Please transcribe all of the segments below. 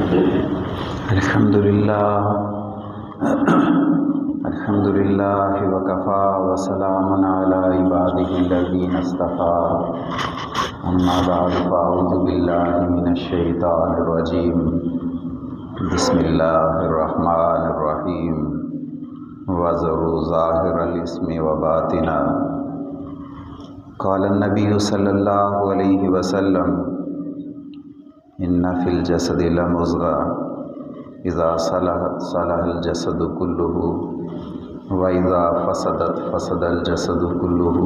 الحمدللہ وکفا وسلام علی عبادہ الذین اصطفیٰ اما بعد فاعوذ باللہ من الشیطان الرجیم بسم اللہ الرحمن الرحیم وذروا ظاہر الاسم وباطنہ قال النبی صلی اللہ علیہ وسلم ان فی الجسد لمضغہ اذا صلحت صلح الجسد كله واذا فسدت فسد الجسد كله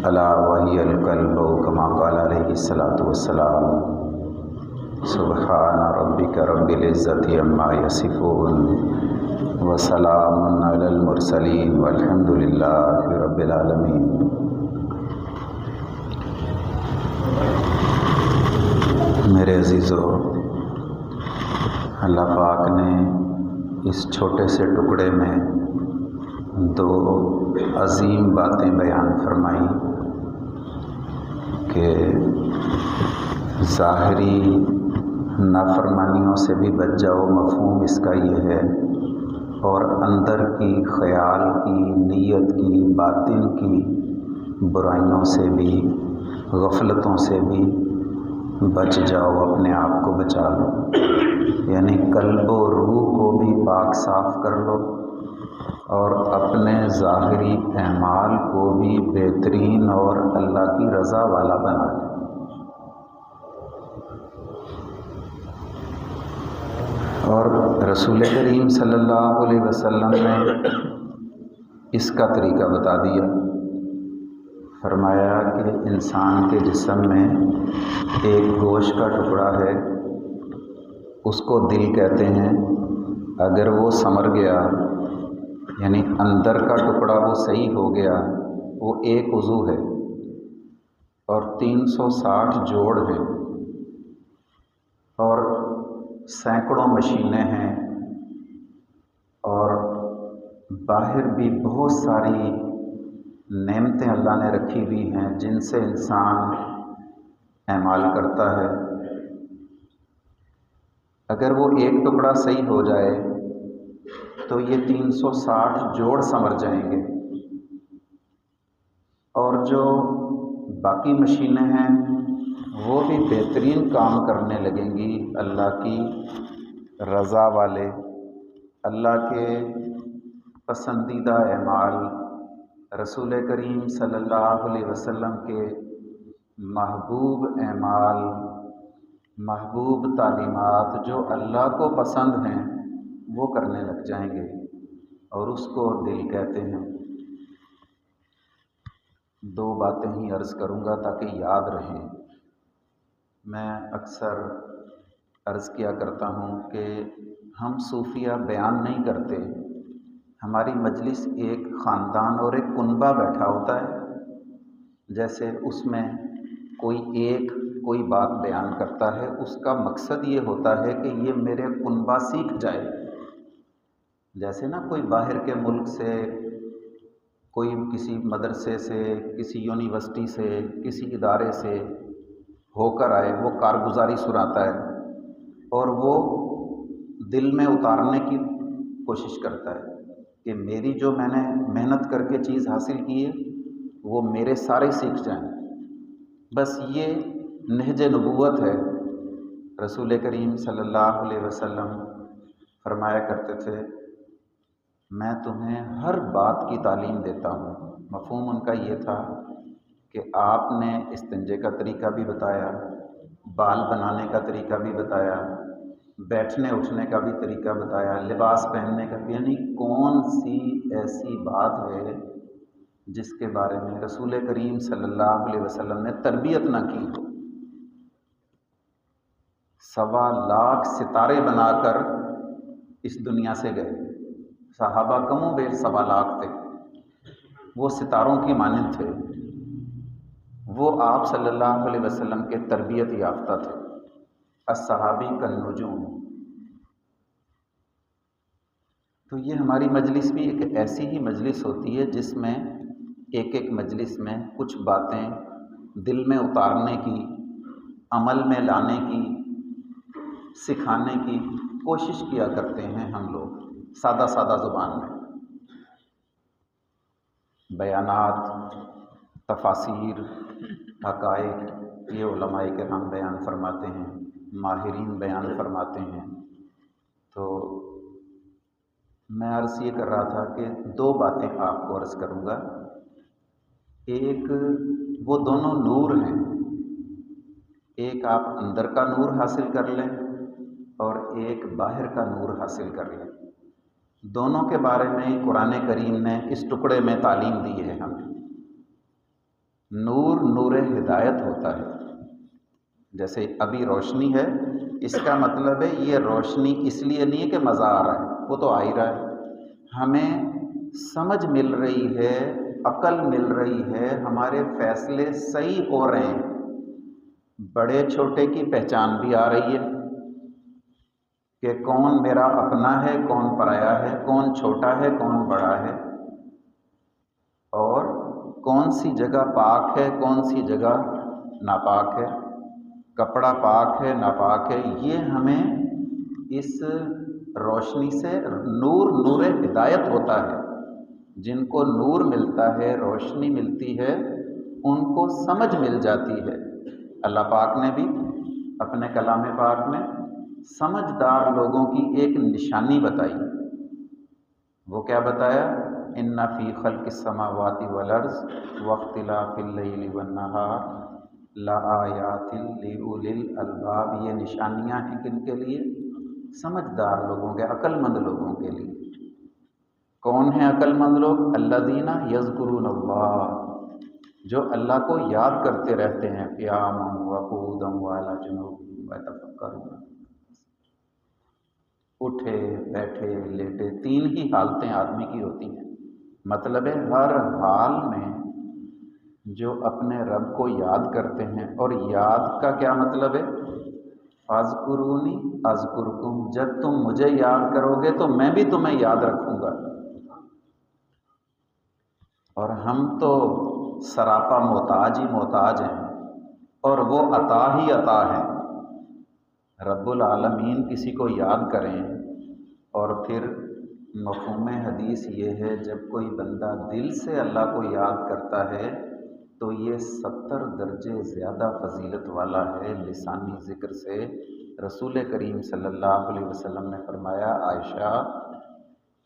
الا وهي القلب كما قال عليه الصلاة والسلام سبحان ربك رب العزة عما يصفون وسلام على المرسلين والحمد لله رب العالمين۔ میرے عزیزو، اللہ پاک نے اس چھوٹے سے ٹکڑے میں دو عظیم باتیں بیان فرمائیں کہ ظاہری نافرمانیوں سے بھی بچ جاؤ، مفہوم اس کا یہ ہے، اور اندر کی خیال کی، نیت کی، باطن کی برائیوں سے بھی، غفلتوں سے بھی بچ جاؤ، اپنے آپ کو بچا لو، یعنی قلب و روح کو بھی پاک صاف کر لو اور اپنے ظاہری اعمال کو بھی بہترین اور اللہ کی رضا والا بنا لو۔ اور رسول کریم صلی اللہ علیہ وسلم نے اس کا طریقہ بتا دیا، فرمایا کہ انسان کے جسم میں ایک گوشت کا ٹکڑا ہے، اس کو دل کہتے ہیں۔ اگر وہ سمر گیا، یعنی اندر کا ٹکڑا وہ صحیح ہو گیا، وہ ایک عضو ہے اور 360 جوڑ ہیں اور سینکڑوں مشینیں ہیں اور باہر بھی بہت ساری نعمتیں اللہ نے رکھی ہوئی ہیں جن سے انسان اعمال کرتا ہے۔ اگر وہ ایک ٹکڑا صحیح ہو جائے تو یہ 360 جوڑ سمر جائیں گے، اور جو باقی مشینیں ہیں وہ بھی بہترین کام کرنے لگیں گی، اللہ کی رضا والے، اللہ کے پسندیدہ اعمال، رسول کریم صلی اللہ علیہ وسلم کے محبوب اعمال، محبوب تعلیمات جو اللہ کو پسند ہیں وہ کرنے لگ جائیں گے، اور اس کو دل کہتے ہیں۔ دو باتیں ہی عرض کروں گا تاکہ یاد رہیں۔ میں اکثر عرض کیا کرتا ہوں کہ ہم صوفیہ بیان نہیں کرتے، ہماری مجلس ایک خاندان اور ایک کنبہ بیٹھا ہوتا ہے، جیسے اس میں کوئی بات بیان کرتا ہے، اس کا مقصد یہ ہوتا ہے کہ یہ میرے کنبہ سیکھ جائے۔ جیسے نا کوئی باہر کے ملک سے، کوئی کسی مدرسے سے، کسی یونیورسٹی سے، کسی ادارے سے ہو کر آئے، وہ کارگزاری سناتا ہے اور وہ دل میں اتارنے کی کوشش کرتا ہے کہ میری جو میں نے محنت کر کے چیز حاصل کی ہے وہ میرے سارے سیکھ جائیں۔ بس یہ نہج نبوت ہے۔ رسول کریم صلی اللہ علیہ وسلم فرمایا کرتے تھے، میں تمہیں ہر بات کی تعلیم دیتا ہوں۔ مفہوم ان کا یہ تھا کہ آپ نے استنجے کا طریقہ بھی بتایا، بال بنانے کا طریقہ بھی بتایا، بیٹھنے اٹھنے کا بھی طریقہ بتایا، لباس پہننے کا بھی، یعنی کون سی ایسی بات ہے جس کے بارے میں رسول کریم صلی اللہ علیہ وسلم نے تربیت نہ کی ہو۔ 1.25 لاکھ ستارے بنا کر اس دنیا سے گئے، صحابہ کم و بیش 1.25 لاکھ تھے، وہ ستاروں کی مانند تھے، وہ آپ صلی اللہ علیہ وسلم کے تربیت یافتہ تھے۔ الصحابی کالنجوم۔ تو یہ ہماری مجلس بھی ایک ایسی ہی مجلس ہوتی ہے جس میں ایک مجلس میں کچھ باتیں دل میں اتارنے کی، عمل میں لانے کی، سکھانے کی کوشش کیا کرتے ہیں ہم لوگ سادہ سادہ زبان میں۔ بیانات، تفاسیر، حقائق یہ علماء کرام بیان فرماتے ہیں، ماہرین بیان فرماتے ہیں۔ تو میں عرض یہ کر رہا تھا کہ دو باتیں آپ کو عرض کروں گا۔ ایک وہ دونوں نور ہیں، ایک آپ اندر کا نور حاصل کر لیں اور ایک باہر کا نور حاصل کر لیں۔ دونوں کے بارے میں قرآن کریم نے اس ٹکڑے میں تعلیم دی ہے ہمیں۔ نور نور ہدایت ہوتا ہے، جیسے ابھی روشنی ہے، اس کا مطلب ہے یہ روشنی اس لیے نہیں ہے کہ مزہ آ رہا ہے، وہ تو آ ہی رہا ہے، ہمیں سمجھ مل رہی ہے، عقل مل رہی ہے، ہمارے فیصلے صحیح ہو رہے ہیں، بڑے چھوٹے کی پہچان بھی آ رہی ہے کہ کون میرا اپنا ہے، کون پرایا ہے، کون چھوٹا ہے، کون بڑا ہے، اور کون سی جگہ پاک ہے، کون سی جگہ ناپاک ہے، کپڑا پاک ہے، ناپاک ہے۔ یہ ہمیں اس روشنی سے نور نور ہدایت ہوتا ہے۔ جن کو نور ملتا ہے، روشنی ملتی ہے، ان کو سمجھ مل جاتی ہے۔ اللہ پاک نے بھی اپنے کلام پاک میں سمجھدار لوگوں کی ایک نشانی بتائی۔ وہ کیا بتایا؟ ان فی خلق السماوات والارض واختلاف اللیل والنہار لآیات لأولی الالباب۔ یہ نشانیاں ہیں کن کے لیے؟ سمجھدار لوگوں کے، عقل مند لوگوں کے لیے۔ کون ہیں عقل مند لوگ؟ الذین یذکرون اللہ، جو اللہ کو یاد کرتے رہتے ہیں، قیاما وقعودا وعلی جنوبہم ویتفکرون۔ اٹھے، بیٹھے، لیٹے، تین ہی حالتیں آدمی کی ہوتی ہیں۔ مطلب ہے ہر حال میں جو اپنے رب کو یاد کرتے ہیں، اور یاد کا کیا مطلب ہے؟ فاذکرونی اذکرکم، جب تم مجھے یاد کرو گے تو میں بھی تمہیں یاد رکھوں گا۔ اور ہم تو سراپا محتاج ہی محتاج ہیں، اور وہ عطا ہی عطا ہے۔ رب العالمین کسی کو یاد کریں، اور پھر مفہوم حدیث یہ ہے جب کوئی بندہ دل سے اللہ کو یاد کرتا ہے تو یہ 70 درجے زیادہ فضیلت والا ہے لسانی ذکر سے۔ رسول کریم صلی اللہ علیہ وسلم نے فرمایا، عائشہ،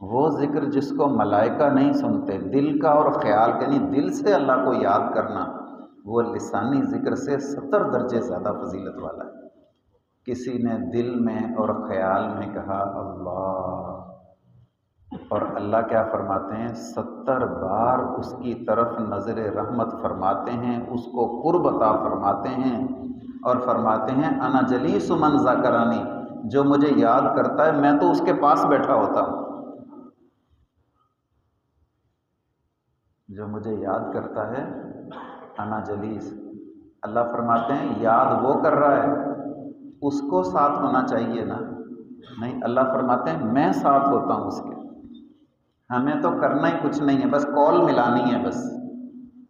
وہ ذکر جس کو ملائکہ نہیں سنتے، دل کا اور خیال کا، یعنی دل سے اللہ کو یاد کرنا، وہ لسانی ذکر سے 70 درجے زیادہ فضیلت والا ہے۔ کسی نے دل میں اور خیال میں کہا اللہ، اور اللہ کیا فرماتے ہیں؟ 70 بار اس کی طرف نظر رحمت فرماتے ہیں، اس کو قرب عطا فرماتے ہیں، اور فرماتے ہیں انا جلیس من ذکرانی، جو مجھے یاد کرتا ہے میں تو اس کے پاس بیٹھا ہوتا ہوں۔ جو مجھے یاد کرتا ہے انا جلیس، اللہ فرماتے ہیں یاد وہ کر رہا ہے، اس کو ساتھ ہونا چاہیے نا، نہیں، اللہ فرماتے ہیں میں ساتھ ہوتا ہوں اس کے۔ ہمیں تو کرنا ہی کچھ نہیں ہے، بس کال ملانی ہے بس۔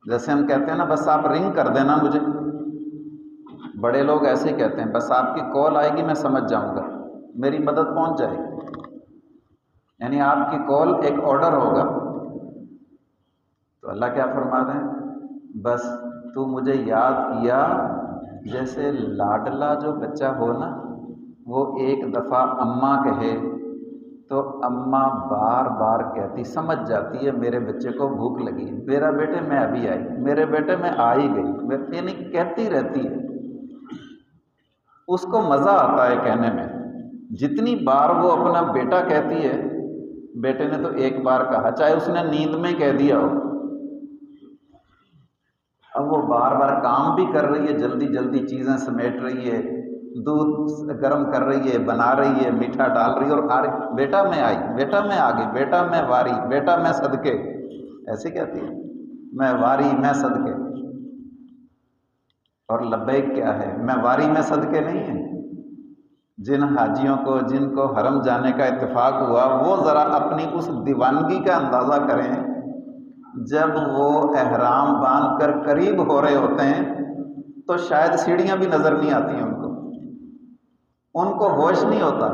جیسے ہم کہتے ہیں نا بس آپ رنگ کر دینا مجھے، بڑے لوگ ایسے ہی کہتے ہیں، بس آپ کی کال آئے گی میں سمجھ جاؤں گا، میری مدد پہنچ جائے گی۔ یعنی آپ کی کال ایک آرڈر ہوگا۔ تو اللہ کیا فرما رہے ہیں؟ بس تو مجھے یاد کیا، جیسے لاڈلا جو بچہ ہو نا، وہ ایک دفعہ اماں کہے تو اماں بار بار کہتی، سمجھ جاتی ہے میرے بچے کو بھوک لگی، میرا بیٹے میں ابھی آئی، میرے بیٹے میں آ ہی گئی، یعنی کہتی رہتی ہے، اس کو مزہ آتا ہے کہنے میں۔ جتنی بار وہ اپنا بیٹا کہتی ہے، بیٹے نے تو ایک بار کہا، چاہے اس نے نیند میں کہہ دیا ہو، اب وہ بار بار کام بھی کر رہی ہے، جلدی جلدی چیزیں سمیٹ رہی ہے، دودھ گرم کر رہی ہے، بنا رہی ہے، میٹھا ڈال رہی ہے، اور کھا رہی، بیٹا میں آئی، بیٹا میں آگئی، بیٹا میں واری، بیٹا میں صدقے، ایسے کہتی ہے، میں واری میں صدقے۔ اور لبیک کیا ہے؟ میں واری میں صدقے نہیں ہے۔ جن حاجیوں کو، جن کو حرم جانے کا اتفاق ہوا، وہ ذرا اپنی اس دیوانگی کا اندازہ کریں، جب وہ احرام باندھ کر قریب ہو رہے ہوتے ہیں تو شاید سیڑھیاں بھی نظر نہیں آتی ہیں ان کو، ان کو ہوش نہیں ہوتا،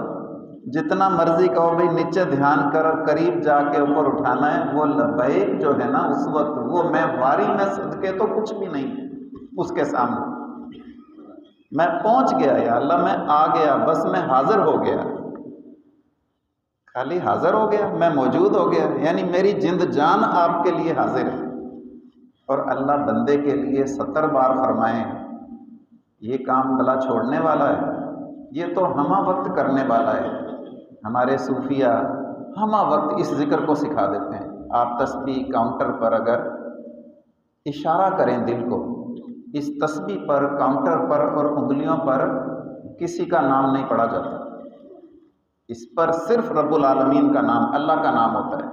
جتنا مرضی کہو بھائی نیچے دھیان کر، قریب جا کے اوپر اٹھانا ہے، وہ لبیک جو ہے نا اس وقت وہ میں واری میں صدقے تو کچھ بھی نہیں اس کے سامنے۔ میں پہنچ گیا یا اللہ، میں آ گیا، بس میں حاضر ہو گیا، خالی حاضر ہو گیا، میں موجود ہو گیا، یعنی میری جند جان آپ کے لیے حاضر ہے۔ اور اللہ بندے کے لیے 70 بار فرمائیں یہ کام بلا چھوڑنے والا ہے، یہ تو ہمہ وقت کرنے والا ہے۔ ہمارے صوفیہ ہمہ وقت اس ذکر کو سکھا دیتے ہیں۔ آپ تسبیح کاؤنٹر پر اگر اشارہ کریں دل کو، اس تسبیح پر، کاؤنٹر پر اور انگلیوں پر کسی کا نام نہیں پڑا جاتا، اس پر صرف رب العالمین کا نام، اللہ کا نام ہوتا ہے۔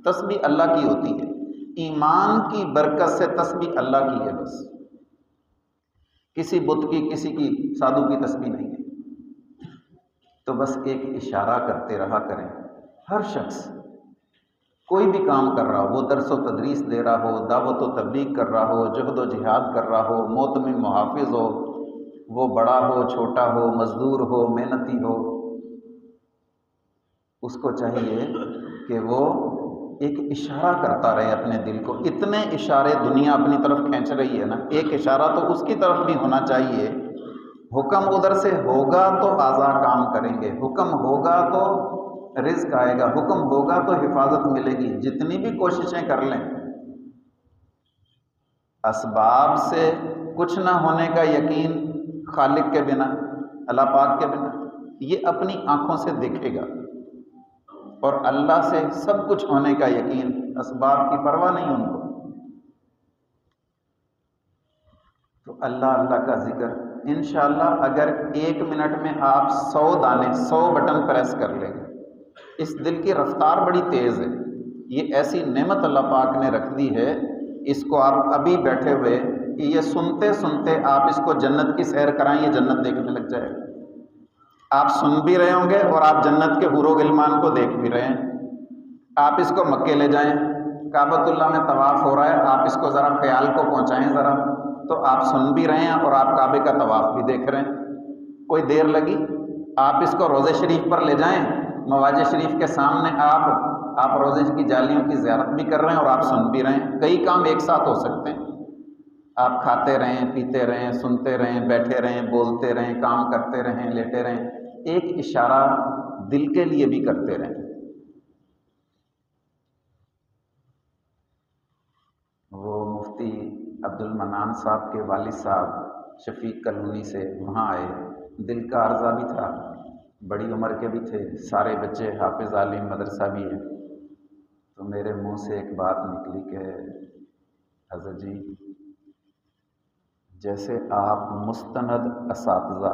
تسبیح اللہ کی ہوتی ہے، ایمان کی برکت سے تسبیح اللہ کی ہے، بس کسی بت کی، کسی کی سادھو کی تسبیح نہیں ہے۔ تو بس ایک اشارہ کرتے رہا کریں۔ ہر شخص کوئی بھی کام کر رہا ہو، وہ درس و تدریس دے رہا ہو، دعوت و تبلیغ کر رہا ہو، جہد و جہاد کر رہا ہو، موتمم محافظ ہو، وہ بڑا ہو چھوٹا ہو، مزدور ہو محنتی ہو، اس کو چاہیے کہ وہ ایک اشارہ کرتا رہے اپنے دل کو۔ اتنے اشارے دنیا اپنی طرف کھینچ رہی ہے نا، ایک اشارہ تو اس کی طرف بھی ہونا چاہیے۔ حکم ادھر سے ہوگا تو اعضاء کام کریں گے، حکم ہوگا تو رزق آئے گا، حکم ہوگا تو حفاظت ملے گی، جتنی بھی کوششیں کر لیں۔ اسباب سے کچھ نہ ہونے کا یقین خالق کے بنا، اللہ پاک کے بنا، یہ اپنی آنکھوں سے دیکھے گا۔ اور اللہ سے سب کچھ ہونے کا یقین، اسباب کی پرواہ نہیں ان کو۔ تو اللہ اللہ کا ذکر انشاءاللہ اگر 1 منٹ میں آپ 100 دانے، 100 بٹن پریس کر لیں گے۔ اس دل کی رفتار بڑی تیز ہے، یہ ایسی نعمت اللہ پاک نے رکھ دی ہے، اس کو آپ ابھی بیٹھے ہوئے یہ سنتے سنتے آپ اس کو جنت کی سیر کرائیں، یہ جنت دیکھنے لگ جائے گا۔ آپ سن بھی رہے ہوں گے اور آپ جنت کے حور و غلمان کو دیکھ بھی رہے ہیں۔ آپ اس کو مکے لے جائیں، کعبۃ اللہ میں طواف ہو رہا ہے، آپ اس کو ذرا خیال کو پہنچائیں ذرا، تو آپ سن بھی رہے ہیں اور آپ کعبے کا طواف بھی دیکھ رہے ہیں۔ کوئی دیر لگی؟ آپ اس کو روضہ شریف پر لے جائیں، مواج شریف کے سامنے آپ روضے کی جالیوں کی زیارت بھی کر رہے ہیں اور آپ سن بھی رہے ہیں۔ کئی کام ایک ساتھ ہو سکتے ہیں، آپ کھاتے رہیں، پیتے رہیں، سنتے رہیں، بیٹھے رہیں، بولتے رہیں، کام کرتے رہیں، لیٹے رہیں، ایک اشارہ دل کے لیے بھی کرتے رہیں۔ وہ مفتی عبد المنان صاحب کے والد صاحب شفیق کالونی سے وہاں آئے، دل کا عرضہ بھی تھا، بڑی عمر کے بھی تھے، سارے بچے حافظ عالم مدرسہ بھی ہیں۔ تو میرے منہ سے ایک بات نکلی کہ حضرت جی، جیسے آپ مستند اساتذہ،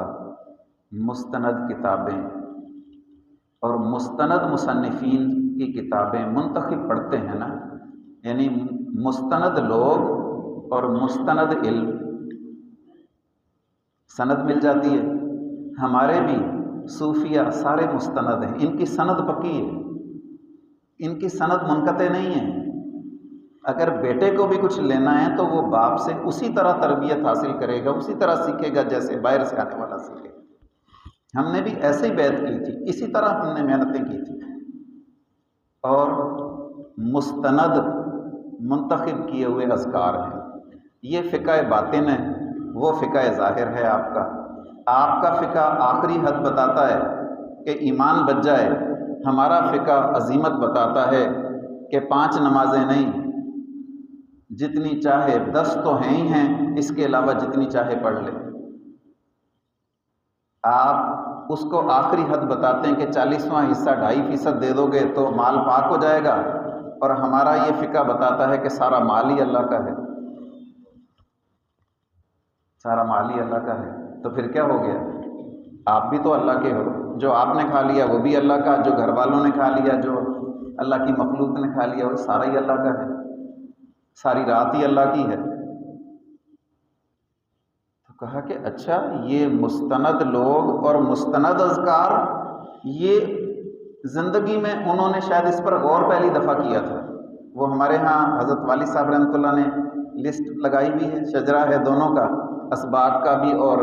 مستند کتابیں اور مستند مصنفین کی کتابیں منتخب پڑھتے ہیں نا، یعنی مستند لوگ اور مستند علم، سند مل جاتی ہے۔ ہمارے بھی صوفیہ سارے مستند ہیں، ان کی سند پکی ہے، ان کی سند منقطع نہیں ہے۔ اگر بیٹے کو بھی کچھ لینا ہے تو وہ باپ سے اسی طرح تربیت حاصل کرے گا، اسی طرح سیکھے گا جیسے باہر سے آنے والا سیکھے گا۔ ہم نے بھی ایسے ہی بیعت کی تھی، اسی طرح ہم نے محنتیں کی تھی۔ اور مستند منتخب کیے ہوئے اذکار ہیں، یہ فقہ باطن ہے، وہ فقہ ظاہر ہے آپ کا۔ آپ کا فقہ آخری حد بتاتا ہے کہ ایمان بچ جائے، ہمارا فقہ عزیمت بتاتا ہے کہ 5 نمازیں نہیں، جتنی چاہے 10 تو ہیں ہی ہیں، اس کے علاوہ جتنی چاہے پڑھ لے۔ آپ اس کو آخری حد بتاتے ہیں کہ 40واں حصہ 2.5% دے دو گے تو مال پاک ہو جائے گا، اور ہمارا یہ فقہ بتاتا ہے کہ سارا مال ہی اللہ کا ہے، سارا مال ہی اللہ کا ہے۔ تو پھر کیا ہو گیا؟ آپ بھی تو اللہ کے ہو، جو آپ نے کھا لیا وہ بھی اللہ کا، جو گھر والوں نے کھا لیا، جو اللہ کی مخلوق نے کھا لیا، وہ سارا ہی اللہ کا ہے، ساری رات ہی اللہ کی ہے۔ تو کہا کہ اچھا، یہ مستند لوگ اور مستند اذکار، یہ زندگی میں انہوں نے شاید اس پر غور پہلی دفعہ کیا تھا۔ وہ ہمارے ہاں حضرت والد صاحب رحمۃ اللہ نے لسٹ لگائی ہوئی ہے، شجرہ ہے دونوں کا، اسباق کا بھی اور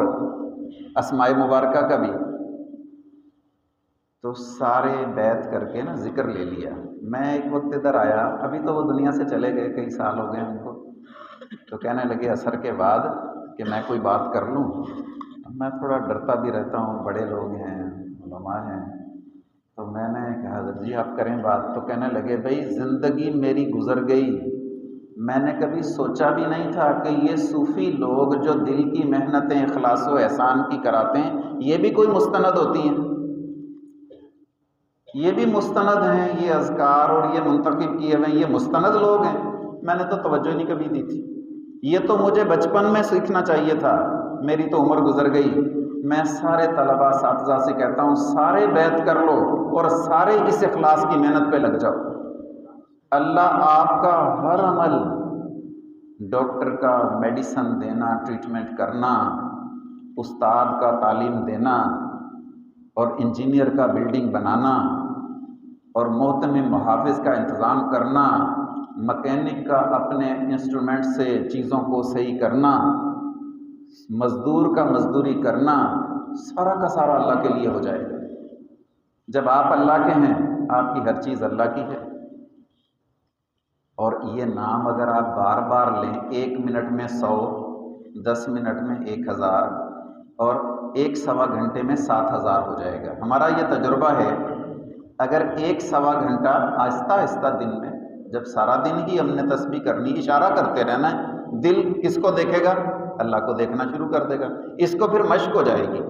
اسماء مبارکہ کا بھی۔ تو سارے بیعت کر کے نا ذکر لے لیا. میں ایک وقت ادھر آیا، ابھی تو وہ دنیا سے چلے گئے، کئی سال ہو گئے ان کو. تو کہنے لگے عصر کے بعد کہ میں کوئی بات کر لوں. میں تھوڑا ڈرتا بھی رہتا ہوں، بڑے لوگ ہیں، علماء ہیں. تو میں نے کہا حضرت جی آپ کریں بات. تو کہنے لگے بھائی زندگی میری گزر گئی، میں نے کبھی سوچا بھی نہیں تھا کہ یہ صوفی لوگ جو دل کی محنتیں اخلاص و احسان کی کراتے ہیں یہ بھی کوئی مستند ہوتی ہیں، یہ بھی مستند ہیں. یہ اذکار اور یہ منتخب کیے ہوئے یہ مستند لوگ ہیں. میں نے تو توجہ نہیں کبھی دی تھی. یہ تو مجھے بچپن میں سیکھنا چاہیے تھا، میری تو عمر گزر گئی. میں سارے طلباء اساتذہ سے کہتا ہوں سارے بیعت کر لو اور سارے اس اخلاص کی محنت پہ لگ جاؤ. اللہ آپ کا ہر عمل، ڈاکٹر کا میڈیسن دینا، ٹریٹمنٹ کرنا، استاد کا تعلیم دینا اور انجینئر کا بلڈنگ بنانا اور محتمم محافظ کا انتظام کرنا، مکینک کا اپنے انسٹرومنٹ سے چیزوں کو صحیح کرنا، مزدور کا مزدوری کرنا، سارا کا سارا اللہ کے لیے ہو جائے گا. جب آپ اللہ کے ہیں آپ کی ہر چیز اللہ کی ہے. اور یہ نام اگر آپ بار بار لیں، 1 منٹ میں 100، 10 منٹ میں 1000 اور 1 سوا گھنٹے میں 7000 ہو جائے گا. ہمارا یہ تجربہ ہے اگر 1 سوا گھنٹہ آہستہ آہستہ دن میں، جب سارا دن ہی ہم نے تسبیح کرنی، اشارہ کرتے رہنا ہے، دل کس کو دیکھے گا؟ اللہ کو دیکھنا شروع کر دے گا. اس کو پھر مشق ہو جائے گی.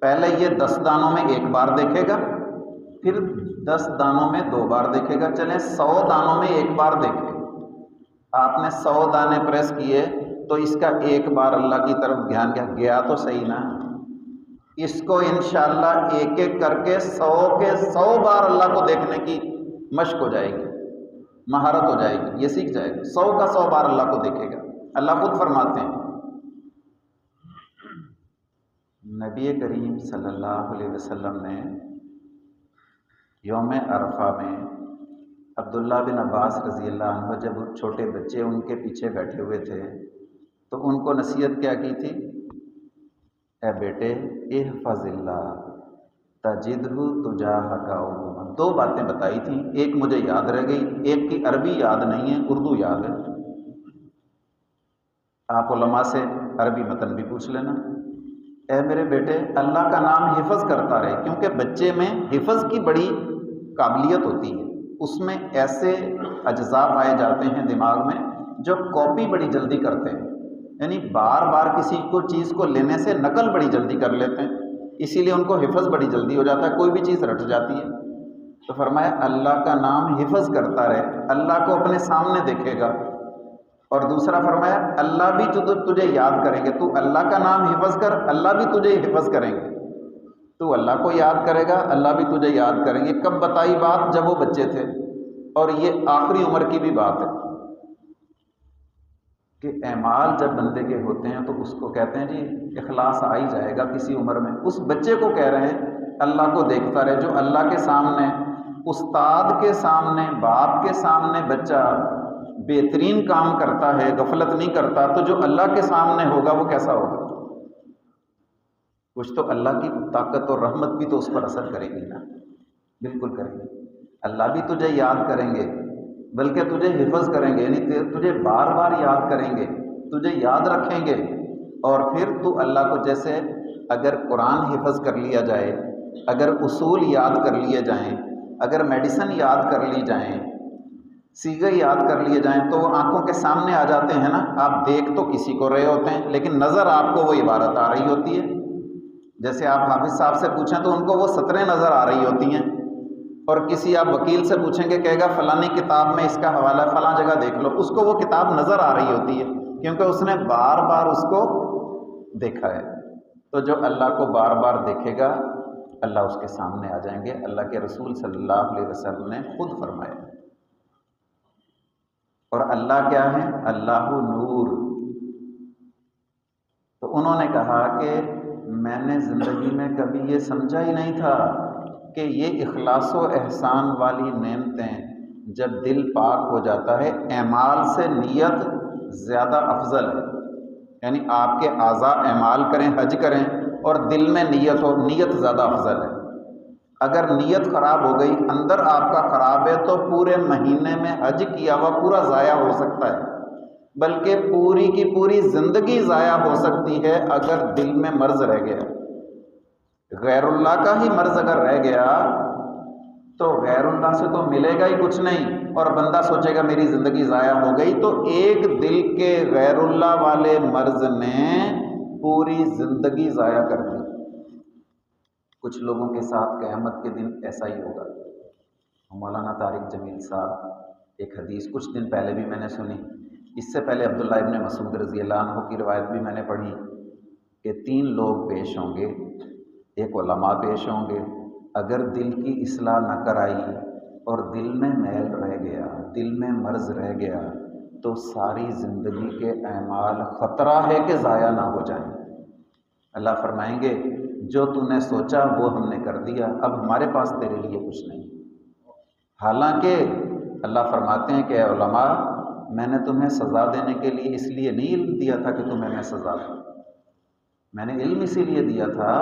پہلے یہ 10 دانوں میں 1 بار دیکھے گا، پھر 10 دانوں میں 2 بار دیکھے گا، چلیں 100 دانوں میں 1 بار دیکھے. آپ نے 100 دانے پریس کیے تو اس کا 1 بار اللہ کی طرف دھیان گیا تو صحیح نا. اس کو انشاءاللہ ایک ایک کر کے 100 کے 100 بار اللہ کو دیکھنے کی مشق ہو جائے گی، مہارت ہو جائے گی، یہ سیکھ جائے گا. 100 کا 100 بار اللہ کو دیکھے گا. اللہ خود فرماتے ہیں، نبی کریم صلی اللہ علیہ وسلم نے یوم عرفہ میں عبداللہ بن عباس رضی اللہ عنہ جب چھوٹے بچے ان کے پیچھے بیٹھے ہوئے تھے تو ان کو نصیحت کیا کی تھی؟ اے بیٹے احفظ اللہ تجدہ تجاہک. 2 باتیں بتائی تھیں، ایک مجھے یاد رہ گئی، ایک کی عربی یاد نہیں ہے، اردو یاد ہے. آپ علماء سے عربی متن بھی پوچھ لینا. اے میرے بیٹے اللہ کا نام حفظ کرتا رہے، کیونکہ بچے میں حفظ کی بڑی قابلیت ہوتی ہے. اس میں ایسے اجزاء پائے جاتے ہیں دماغ میں جو کاپی بڑی جلدی کرتے ہیں، یعنی بار بار کسی کو چیز کو لینے سے نقل بڑی جلدی کر لیتے ہیں، اسی لیے ان کو حفظ بڑی جلدی ہو جاتا ہے، کوئی بھی چیز رٹ جاتی ہے. تو فرمایا اللہ کا نام حفظ کرتا رہے، اللہ کو اپنے سامنے دیکھے گا. اور دوسرا فرمایا اللہ بھی تجھے یاد کریں گے. تو اللہ کا نام حفظ کر، اللہ بھی تجھے حفظ کریں گے. تو اللہ کو یاد کرے گا، اللہ بھی تجھے یاد کریں گے. کب بتائی بات؟ جب وہ بچے تھے. اور یہ آخری عمر کی بھی بات ہے کہ اعمال جب بندے کے ہوتے ہیں تو اس کو کہتے ہیں جی اخلاص آ ہی جائے گا کسی عمر میں. اس بچے کو کہہ رہے ہیں اللہ کو دیکھتا رہے. جو اللہ کے سامنے، استاد کے سامنے، باپ کے سامنے بچہ بہترین کام کرتا ہے، غفلت نہیں کرتا، تو جو اللہ کے سامنے ہوگا وہ کیسا ہوگا؟ کچھ تو اللہ کی طاقت اور رحمت بھی تو اس پر اثر کرے گی نا. بالکل کرے گی. اللہ بھی تجھے یاد کریں گے، بلکہ تجھے حفظ کریں گے، یعنی تجھے بار بار یاد کریں گے، تجھے یاد رکھیں گے. اور پھر تو اللہ کو، جیسے اگر قرآن حفظ کر لیا جائے، اگر اصول یاد کر لیے جائیں، اگر میڈیسن یاد کر لی جائیں، سیغے یاد کر لیے جائیں، تو وہ آنکھوں کے سامنے آ جاتے ہیں نا. آپ دیکھ تو کسی کو رہے ہوتے ہیں لیکن نظر آپ کو وہ عبارت آ رہی ہوتی ہے. جیسے آپ حافظ صاحب سے پوچھیں تو ان کو وہ سطریں نظر آ رہی ہوتی ہیں، اور کسی آپ وکیل سے پوچھیں گے کہے گا فلانی کتاب میں اس کا حوالہ فلاں جگہ دیکھ لو. اس کو وہ کتاب نظر آ رہی ہوتی ہے کیونکہ اس نے بار بار اس کو دیکھا ہے. تو جو اللہ کو بار بار دیکھے گا اللہ اس کے سامنے آ جائیں گے. اللہ کے رسول صلی اللہ علیہ وسلم نے خود فرمایا. اور اللہ کیا ہے؟ اللہ نور. تو انہوں نے کہا کہ میں نے زندگی میں کبھی یہ سمجھا ہی نہیں تھا کہ یہ اخلاص و احسان والی نعمتیں جب دل پاک ہو جاتا ہے، اعمال سے نیت زیادہ افضل ہے. یعنی آپ کے اعضاء اعمال کریں، حج کریں، اور دل میں نیت ہو، نیت زیادہ افضل ہے. اگر نیت خراب ہو گئی، اندر آپ کا خراب ہے، تو پورے مہینے میں حج کیا ہوا پورا ضائع ہو سکتا ہے، بلکہ پوری کی پوری زندگی ضائع ہو سکتی ہے اگر دل میں مرض رہ گیا۔ غیر اللہ کا ہی مرض اگر رہ گیا تو غیر اللہ سے تو ملے گا ہی کچھ نہیں، اور بندہ سوچے گا میری زندگی ضائع ہو گئی، تو ایک دل کے غیر اللہ والے مرض نے پوری زندگی ضائع کر دی۔ کچھ لوگوں کے ساتھ قیامت کے دن ایسا ہی ہوگا۔ مولانا طارق جمیل صاحب، ایک حدیث کچھ دن پہلے بھی میں نے سنی، اس سے پہلے عبداللہ ابن مسعود رضی اللہ عنہ کی روایت بھی میں نے پڑھی کہ 3 لوگ پیش ہوں گے، ایک علماء پیش ہوں گے، اگر دل کی اصلاح نہ کرائی اور دل میں میل رہ گیا، دل میں مرض رہ گیا، تو ساری زندگی کے اعمال خطرہ ہے کہ ضائع نہ ہو جائیں۔ اللہ فرمائیں گے جو تو نے سوچا وہ ہم نے کر دیا، اب ہمارے پاس تیرے لیے کچھ نہیں۔ حالانکہ اللہ فرماتے ہیں کہ اے علماء، میں نے تمہیں سزا دینے کے لیے اس لیے نہیں علم دیا تھا کہ تمہیں میں سزا دوں، میں نے علم اسی لیے دیا تھا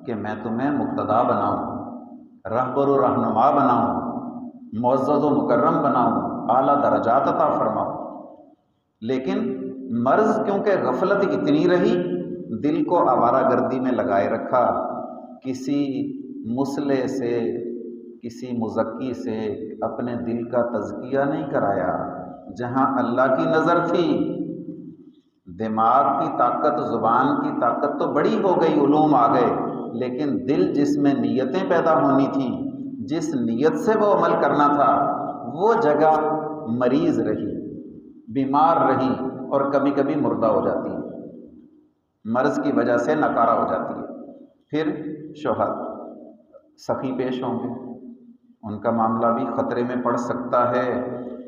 کہ میں تمہیں مقتدا بناؤں، رہبر و رہنما بناؤں، معزز و مکرم بناؤں، اعلیٰ درجات عطا فرماؤں۔ لیکن مرض کیونکہ غفلت اتنی رہی، دل کو آوارہ گردی میں لگائے رکھا، کسی مصلح سے، کسی مزکی سے اپنے دل کا تزکیہ نہیں کرایا۔ جہاں اللہ کی نظر تھی، دماغ کی طاقت، زبان کی طاقت تو بڑی ہو گئی، علوم آ گئے، لیکن دل جس میں نیتیں پیدا ہونی تھیں، جس نیت سے وہ عمل کرنا تھا، وہ جگہ مریض رہی، بیمار رہی، اور کبھی کبھی مردہ ہو جاتی ہے، مرض کی وجہ سے نکارہ ہو جاتی ہے۔ پھر شوہر سخی پیش ہوں گے، ان کا معاملہ بھی خطرے میں پڑ سکتا ہے۔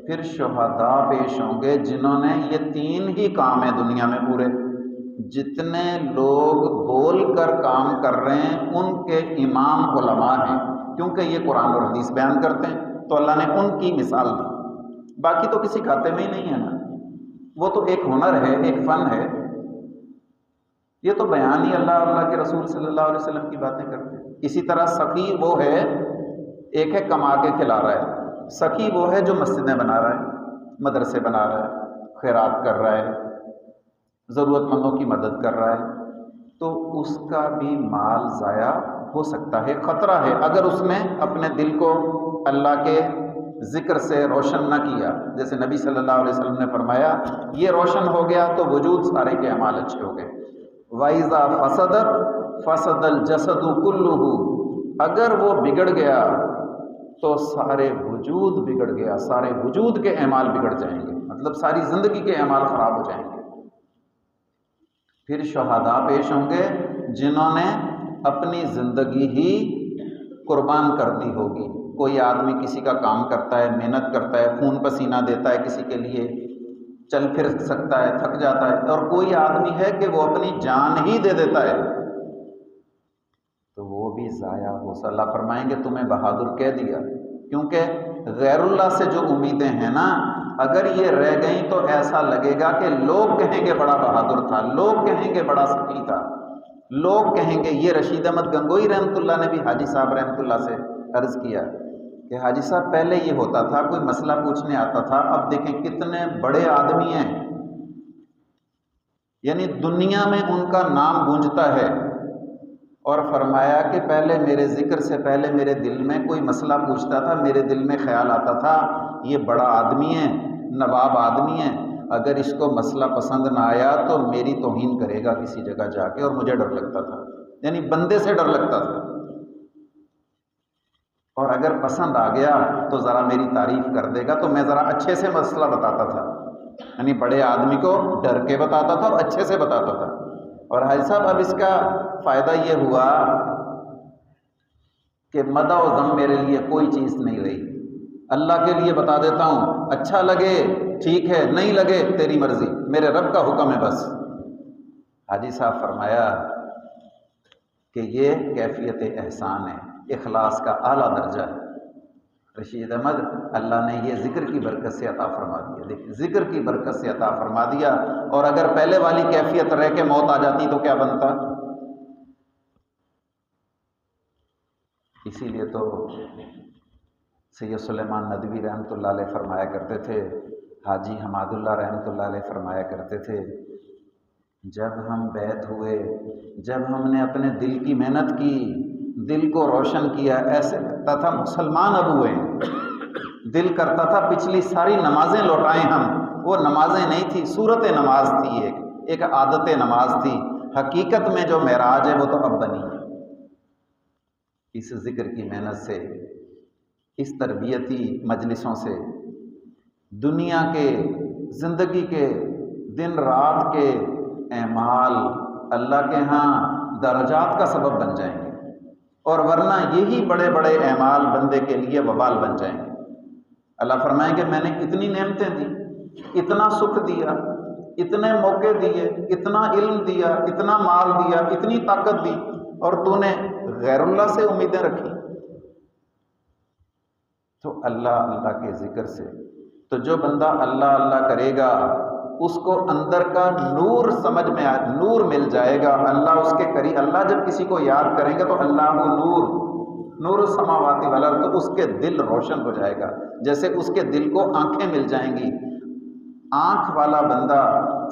پھر شہداء پیش ہوں گے، جنہوں نے یہ 3 ہی کام ہیں دنیا میں پورے، جتنے لوگ بول کر کام کر رہے ہیں ان کے امام علماء ہیں، کیونکہ یہ قرآن اور حدیث بیان کرتے ہیں، تو اللہ نے ان کی مثال دی۔ باقی تو کسی کھاتے میں ہی نہیں ہے نا، وہ تو ایک ہنر ہے، ایک فن ہے، یہ تو بیان ہی اللہ اور اللہ کے رسول صلی اللہ علیہ وسلم کی باتیں کرتے ہیں۔ اسی طرح سخی وہ ہے، ایک ہے کما کے کھلا رہا ہے، سخی وہ ہے جو مسجدیں بنا رہا ہے، مدرسے بنا رہا ہے، خیرات کر رہا ہے، ضرورت مندوں کی مدد کر رہا ہے، تو اس کا بھی مال ضائع ہو سکتا ہے، خطرہ ہے اگر اس نے اپنے دل کو اللہ کے ذکر سے روشن نہ کیا۔ جیسے نبی صلی اللہ علیہ وسلم نے فرمایا، یہ روشن ہو گیا تو وجود سارے کے اعمال اچھے ہو گئے۔ وَإِذَا فَسَدَتْ فَسَدَ الْجَسَدُ كُلُّهُ، اگر وہ بگڑ گیا تو سارے وجود بگڑ گیا، سارے وجود کے اعمال بگڑ جائیں گے، مطلب ساری زندگی کے اعمال خراب ہو جائیں گے۔ پھر شہداء پیش ہوں گے، جنہوں نے اپنی زندگی ہی قربان کر دی ہوگی۔ کوئی آدمی کسی کا کام کرتا ہے، محنت کرتا ہے، خون پسینہ دیتا ہے کسی کے لیے، چل پھر سکتا ہے، تھک جاتا ہے، اور کوئی آدمی ہے کہ وہ اپنی جان ہی دے دیتا ہے، تو وہ بھی ضائع ہو۔ اللہ فرمائیں گے تمہیں بہادر کہہ دیا، کیونکہ غیر اللہ سے جو امیدیں ہیں نا، اگر یہ رہ گئیں تو ایسا لگے گا کہ لوگ کہیں گے بڑا بہادر تھا، لوگ کہیں گے بڑا سخی تھا، لوگ کہیں گے۔ یہ رشید احمد گنگوئی رحمۃ اللہ نے بھی حاجی صاحب رحمۃ اللہ سے عرض کیا کہ حاجی صاحب پہلے یہ ہوتا تھا، کوئی مسئلہ پوچھنے آتا تھا، اب دیکھیں کتنے بڑے آدمی ہیں، یعنی دنیا میں ان کا نام گونجتا ہے۔ اور فرمایا کہ پہلے میرے ذکر سے پہلے میرے دل میں کوئی مسئلہ پوچھتا تھا، میرے دل میں خیال آتا تھا یہ بڑا آدمی ہے، نواب آدمی ہے، اگر اس کو مسئلہ پسند نہ آیا تو میری توہین کرے گا کسی جگہ جا کے، اور مجھے ڈر لگتا تھا، یعنی بندے سے ڈر لگتا تھا، اور اگر پسند آ گیا تو ذرا میری تعریف کر دے گا، تو میں ذرا اچھے سے مسئلہ بتاتا تھا، یعنی بڑے آدمی کو ڈر کے بتاتا تھا اور اچھے سے بتاتا تھا۔ اور حاجی صاحب اب اس کا فائدہ یہ ہوا کہ مدح و ذم میرے لیے کوئی چیز نہیں رہی، اللہ کے لیے بتا دیتا ہوں، اچھا لگے ٹھیک ہے، نہیں لگے تیری مرضی، میرے رب کا حکم ہے بس۔ حاجی صاحب فرمایا کہ یہ کیفیت احسان ہے، اخلاص کا اعلیٰ درجہ ہے۔ رشید احمد اللہ نے یہ ذکر کی برکت سے عطا فرما دیا، دیکھیں ذکر کی برکت سے عطا فرما دیا، اور اگر پہلے والی کیفیت رہ کے موت آ جاتی تو کیا بنتا؟ اسی لیے تو سید سلیمان ندوی رحمۃ اللہ علیہ فرمایا کرتے تھے، حاجی حماد اللہ رحمۃ اللہ علیہ فرمایا کرتے تھے، جب ہم بیعت ہوئے، جب ہم نے اپنے دل کی محنت کی، دل کو روشن کیا، ایسے لگتا تھا مسلمان اب ہوئے ہیں، دل کرتا تھا پچھلی ساری نمازیں لوٹائیں ہم، وہ نمازیں نہیں تھی، صورت نماز تھی، ایک عادت نماز تھی، حقیقت میں جو معراج ہے وہ تو اب بنی ہے۔ اس ذکر کی محنت سے، اس تربیتی مجلسوں سے، دنیا کے زندگی کے دن رات کے اعمال اللہ کے ہاں درجات کا سبب بن جائیں گے، اور ورنہ یہی بڑے بڑے اعمال بندے کے لیے وبال بن جائیں گے۔ اللہ فرمائیں کہ میں نے اتنی نعمتیں دی، اتنا سکھ دیا، اتنے موقع دیے، اتنا علم دیا، اتنا مال دیا، اتنی طاقت دی، اور تو نے غیر اللہ سے امیدیں رکھی۔ تو اللہ اللہ کے ذکر سے، تو جو بندہ اللہ اللہ کرے گا اس کو اندر کا نور سمجھ میں نور مل جائے گا۔ اللہ اس کے قریب، اللہ جب کسی کو یاد کریں گے تو اللہ کو نور السماوات والارض، تو اس کے دل روشن ہو جائے گا، جیسے اس کے دل کو آنکھیں مل جائیں گی۔ آنکھ والا بندہ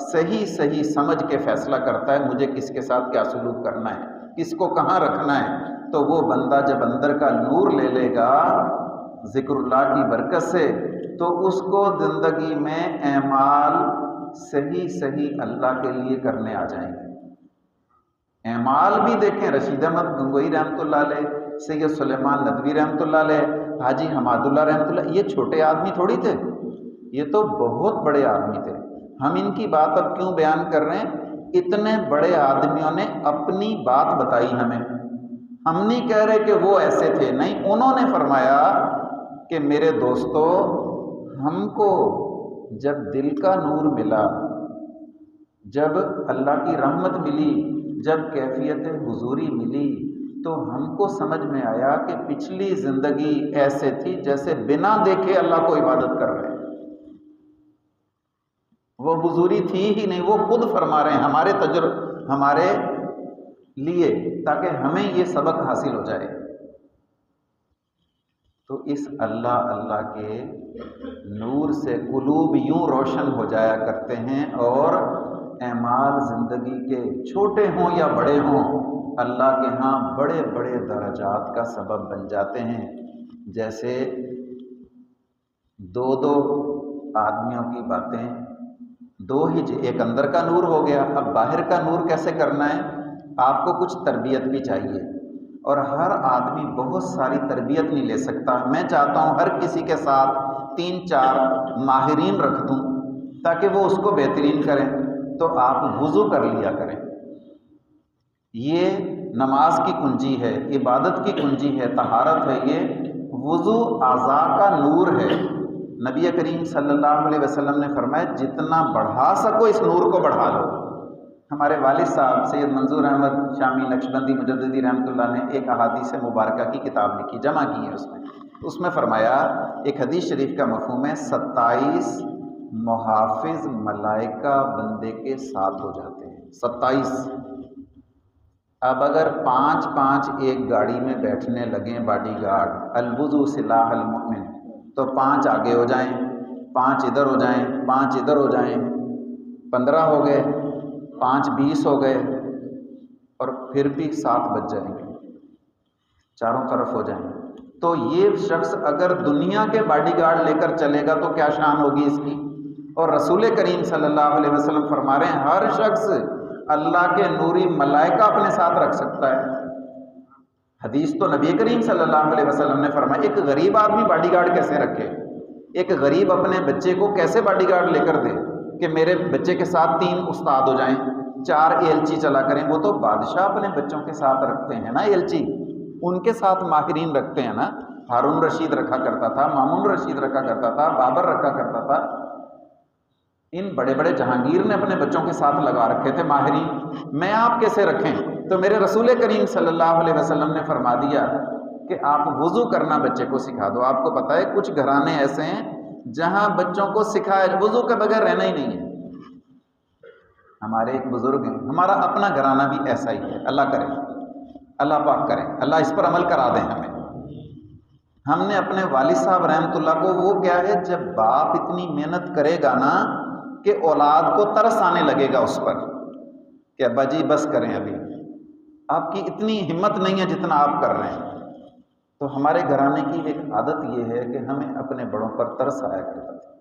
صحیح صحیح سمجھ کے فیصلہ کرتا ہے مجھے کس کے ساتھ کیا سلوک کرنا ہے، کس کو کہاں رکھنا ہے۔ تو وہ بندہ جب اندر کا نور لے لے گا ذکر اللہ کی برکت سے، تو اس کو زندگی میں اعمال صحیح صحیح اللہ کے لیے کرنے آ جائیں گے۔ اعمال بھی دیکھیں، رشید احمد گنگوئی رحمۃ اللہ علیہ، سید سلیمان ندوی رحمۃ اللہ علیہ، حاجی حماد اللہ رحمۃ اللہ، یہ چھوٹے آدمی تھوڑی تھے، یہ تو بہت بڑے آدمی تھے۔ ہم ان کی بات اب کیوں بیان کر رہے ہیں؟ اتنے بڑے آدمیوں نے اپنی بات بتائی ہمیں، ہم نہیں کہہ رہے کہ وہ ایسے تھے، نہیں، انہوں نے فرمایا کہ میرے دوستو، ہم کو جب دل کا نور ملا، جب اللہ کی رحمت ملی، جب کیفیت حضوری ملی، تو ہم کو سمجھ میں آیا کہ پچھلی زندگی ایسے تھی جیسے بنا دیکھے اللہ کو عبادت کر رہے ہیں۔ وہ حضوری تھی ہی نہیں، وہ خود فرما رہے ہیں ہمارے لیے، تاکہ ہمیں یہ سبق حاصل ہو جائے۔ تو اس اللہ اللہ کے نور سے قلوب یوں روشن ہو جایا کرتے ہیں، اور اعمال زندگی کے چھوٹے ہوں یا بڑے ہوں اللہ کے ہاں بڑے بڑے درجات کا سبب بن جاتے ہیں۔ جیسے دو آدمیوں کی باتیں، دو ہی، ایک اندر کا نور ہو گیا، اب باہر کا نور کیسے کرنا ہے؟ آپ کو کچھ تربیت بھی چاہیے، اور ہر آدمی بہت ساری تربیت نہیں لے سکتا۔ میں چاہتا ہوں ہر کسی کے ساتھ 3-4 ماہرین رکھ دوں تاکہ وہ اس کو بہترین کریں۔ تو آپ وضو کر لیا کریں، یہ نماز کی کنجی ہے، عبادت کی کنجی ہے، طہارت ہے۔ یہ وضو اعضاء کا نور ہے۔ نبی کریم صلی اللہ علیہ وسلم نے فرمایا جتنا بڑھا سکو اس نور کو بڑھا لو۔ ہمارے والد صاحب سید منظور احمد شامی نقشبندی مجددی رحمۃ اللہ نے ایک احادیث مبارکہ کی کتاب لکھی، جمع کی ہے اس میں فرمایا، ایک حدیث شریف کا مفہوم ہے 27 محافظ ملائکہ بندے کے ساتھ ہو جاتے ہیں، 27۔ اب اگر 5 ایک گاڑی میں بیٹھنے لگیں باڈی گارڈ، الوضو سلاح المؤمن، تو 5 آگے ہو جائیں، 5 ادھر ہو جائیں، 5 ادھر ہو جائیں، 15 ہو گئے، 5 20 ہو گئے، اور پھر بھی 7 بج جائیں گے، چاروں طرف ہو جائیں۔ تو یہ شخص اگر دنیا کے باڈی گارڈ لے کر چلے گا تو کیا شان ہوگی اس کی؟ اور رسول کریم صلی اللہ علیہ وسلم فرما رہے ہیں ہر شخص اللہ کے نوری ملائکہ اپنے ساتھ رکھ سکتا ہے۔ حدیث تو نبی کریم صلی اللہ علیہ وسلم نے فرمایا ایک غریب آدمی باڈی گارڈ کیسے رکھے؟ ایک غریب اپنے بچے کو کیسے باڈی گارڈ لے کر دے کہ میرے بچے کے ساتھ 3 استاد ہو جائیں، 4 ایلچی چلا کریں؟ وہ تو بادشاہ اپنے بچوں کے ساتھ رکھتے ہیں نا ایلچی، ان کے ساتھ ماہرین رکھتے ہیں نا۔ ہارون رشید رکھا کرتا تھا، مامون رشید رکھا کرتا تھا، بابر رکھا کرتا تھا۔ ان بڑے بڑے جہانگیر نے اپنے بچوں کے ساتھ لگا رکھے تھے ماہرین، میں آپ کیسے رکھیں؟ تو میرے رسول کریم صلی اللہ علیہ وسلم نے فرما دیا کہ آپ وضو کرنا بچے کو سکھا دو۔ آپ کو پتہ ہے کچھ گھرانے ایسے ہیں جہاں بچوں کو سکھایا وضو کے بغیر رہنا ہی نہیں ہے۔ ہمارے ایک بزرگ ہیں، ہمارا اپنا گھرانہ بھی ایسا ہی ہے، اللہ کرے، اللہ پاک کرے، اللہ اس پر عمل کرا دیں ہمیں۔ ہم نے اپنے والد صاحب رحمۃ اللہ کو، وہ کیا ہے، جب باپ اتنی محنت کرے گا نا کہ اولاد کو ترس آنے لگے گا اس پر کہ ابا جی بس کریں، ابھی آپ کی اتنی ہمت نہیں ہے جتنا آپ کر رہے ہیں. تو ہمارے گھرانے کی ایک عادت یہ ہے کہ ہمیں اپنے بڑوں پر ترس آیا کرتا تھا.